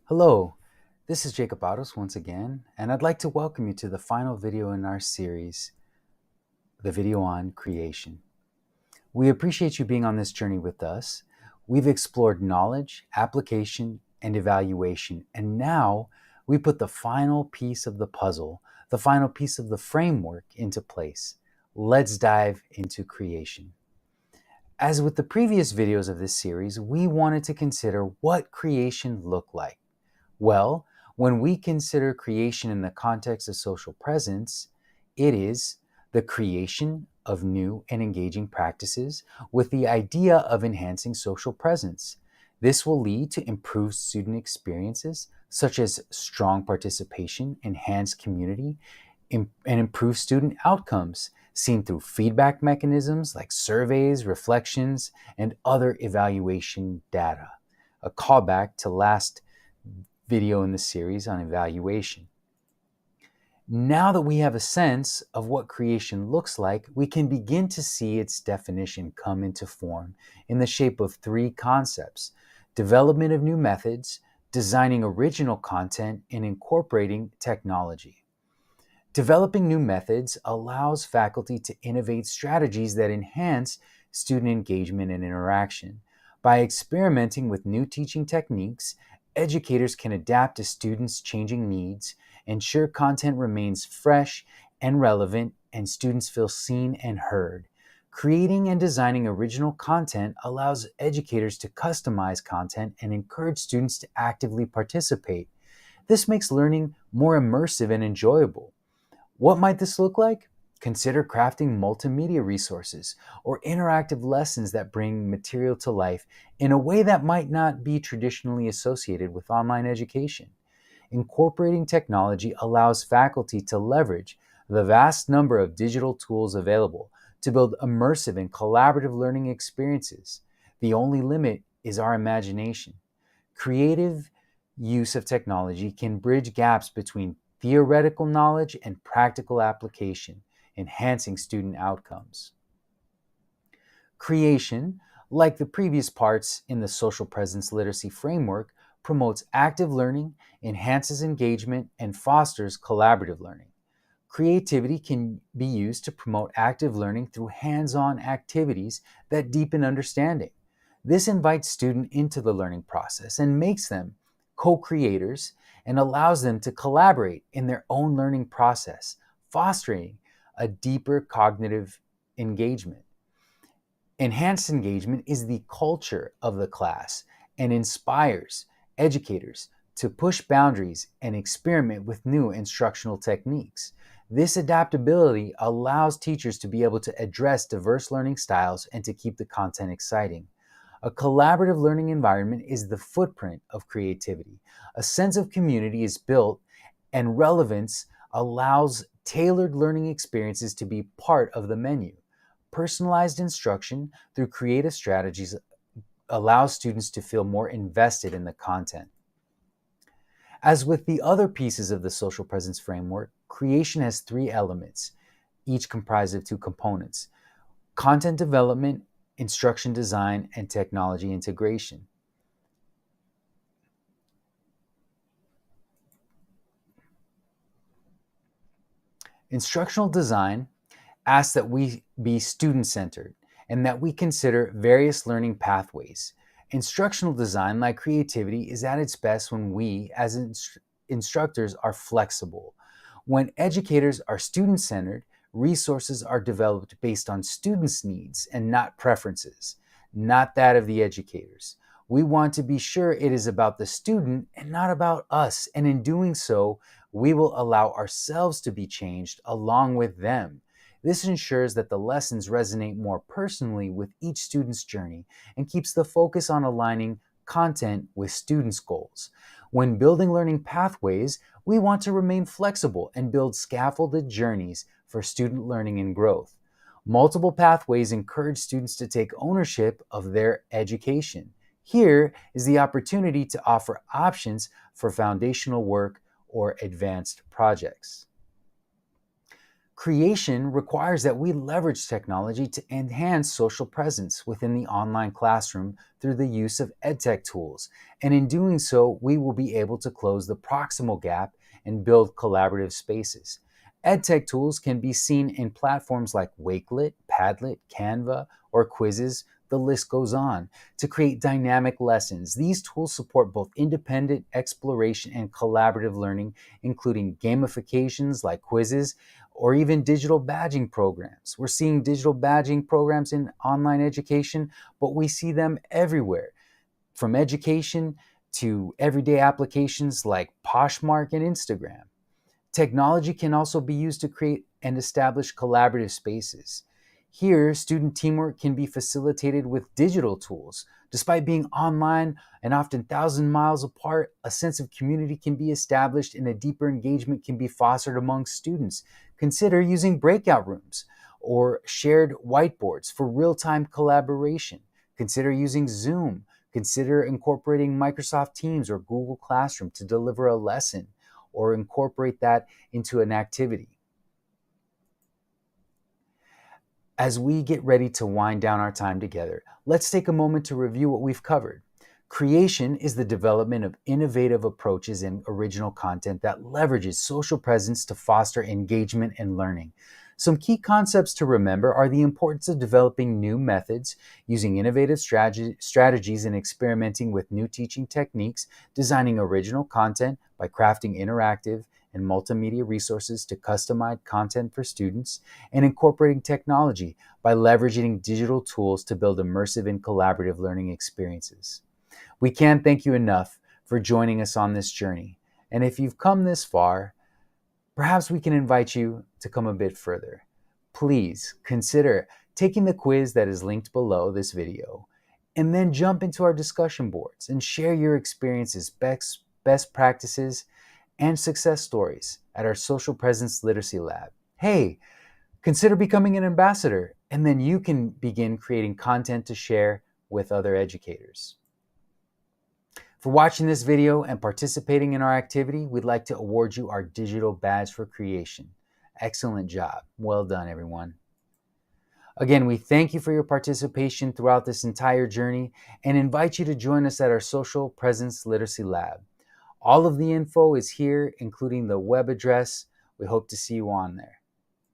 Hello, this is Jacob Autos once again, and I'd like to welcome you to the final video in our series, the video on creation. We appreciate you being on this journey with us. We've explored knowledge, application, and evaluation, and now we put the final piece of the puzzle, the final piece of the framework into place. Let's dive into creation. As with the previous videos of this series, we wanted to consider what creation looked like. Well, when we consider creation in the context of social presence, it is the creation of new and engaging practices with the idea of enhancing social presence. This will lead to improved student experiences, such as strong participation, enhanced community, and improved student outcomes, seen through feedback mechanisms like surveys, reflections, and other evaluation data. A callback to last video in the series on evaluation. Now that we have a sense of what creation looks like, we can begin to see its definition come into form in the shape of three concepts: development of new methods, designing original content, and incorporating technology. Developing new methods allows faculty to innovate strategies that enhance student engagement and interaction. By experimenting with new teaching techniques, educators can adapt to students' changing needs, ensure content remains fresh and relevant, and students feel seen and heard. Creating and designing original content allows educators to customize content and encourage students to actively participate. This makes learning more immersive and enjoyable. What might this look like? Consider crafting multimedia resources or interactive lessons that bring material to life in a way that might not be traditionally associated with online education. Incorporating technology allows faculty to leverage the vast number of digital tools available to build immersive and collaborative learning experiences. The only limit is our imagination. Creative use of technology can bridge gaps between theoretical knowledge and practical application, enhancing student outcomes. Creation, like the previous parts in the social presence literacy framework, promotes active learning, enhances engagement, and fosters collaborative learning. Creativity can be used to promote active learning through hands-on activities that deepen understanding. This invites students into the learning process and makes them co-creators and allows them to collaborate in their own learning process, fostering a deeper cognitive engagement. Enhanced engagement is the culture of the class and inspires educators to push boundaries and experiment with new instructional techniques. This adaptability allows teachers to be able to address diverse learning styles and to keep the content exciting. A collaborative learning environment is the footprint of creativity. A sense of community is built, and relevance allows tailored learning experiences to be part of the menu. Personalized instruction through creative strategies allows students to feel more invested in the content. As with the other pieces of the social presence framework, creation has three elements, each comprised of two components: content development, instruction design, and technology integration. Instructional design asks that we be student-centered and that we consider various learning pathways. Instructional design, like creativity, is at its best when we, as instructors, are flexible. When educators are student-centered, resources are developed based on students' needs and not preferences, not that of the educators. We want to be sure it is about the student and not about us, and in doing so, we will allow ourselves to be changed along with them. This ensures that the lessons resonate more personally with each student's journey and keeps the focus on aligning content with students' goals. When building learning pathways, we want to remain flexible and build scaffolded journeys for student learning and growth. Multiple pathways encourage students to take ownership of their education. Here is the opportunity to offer options for foundational work or advanced projects. Creation requires that we leverage technology to enhance social presence within the online classroom through the use of EdTech tools. And in doing so, we will be able to close the proximal gap and build collaborative spaces. EdTech tools can be seen in platforms like Wakelet, Padlet, Canva, or Quizzes. The list goes on. To create dynamic lessons, these tools support both independent exploration and collaborative learning, including gamifications like quizzes or even digital badging programs. We're seeing digital badging programs in online education, but we see them everywhere, from education to everyday applications like Poshmark and Instagram. Technology can also be used to create and establish collaborative spaces. Here, student teamwork can be facilitated with digital tools. Despite being online and often 1,000 miles apart, a sense of community can be established and a deeper engagement can be fostered among students. Consider using breakout rooms or shared whiteboards for real-time collaboration. Consider using Zoom. Consider incorporating Microsoft Teams or Google Classroom to deliver a lesson or incorporate that into an activity. As we get ready to wind down our time together, let's take a moment to review what we've covered. Creation is the development of innovative approaches and original content that leverages social presence to foster engagement and learning. Some key concepts to remember are the importance of developing new methods, using innovative strategies and experimenting with new teaching techniques, designing original content by crafting interactive and multimedia resources to customize content for students, and incorporating technology by leveraging digital tools to build immersive and collaborative learning experiences. We can't thank you enough for joining us on this journey. And if you've come this far, perhaps we can invite you to come a bit further. Please consider taking the quiz that is linked below this video, and then jump into our discussion boards and share your experiences, best practices, and success stories at our Social Presence Literacy Lab. Hey, consider becoming an ambassador, and then you can begin creating content to share with other educators. For watching this video and participating in our activity, we'd like to award you our digital badge for creation. Excellent job. Well done, everyone. Again, we thank you for your participation throughout this entire journey and invite you to join us at our Social Presence Literacy Lab. All of the info is here, including the web address. We hope to see you on there.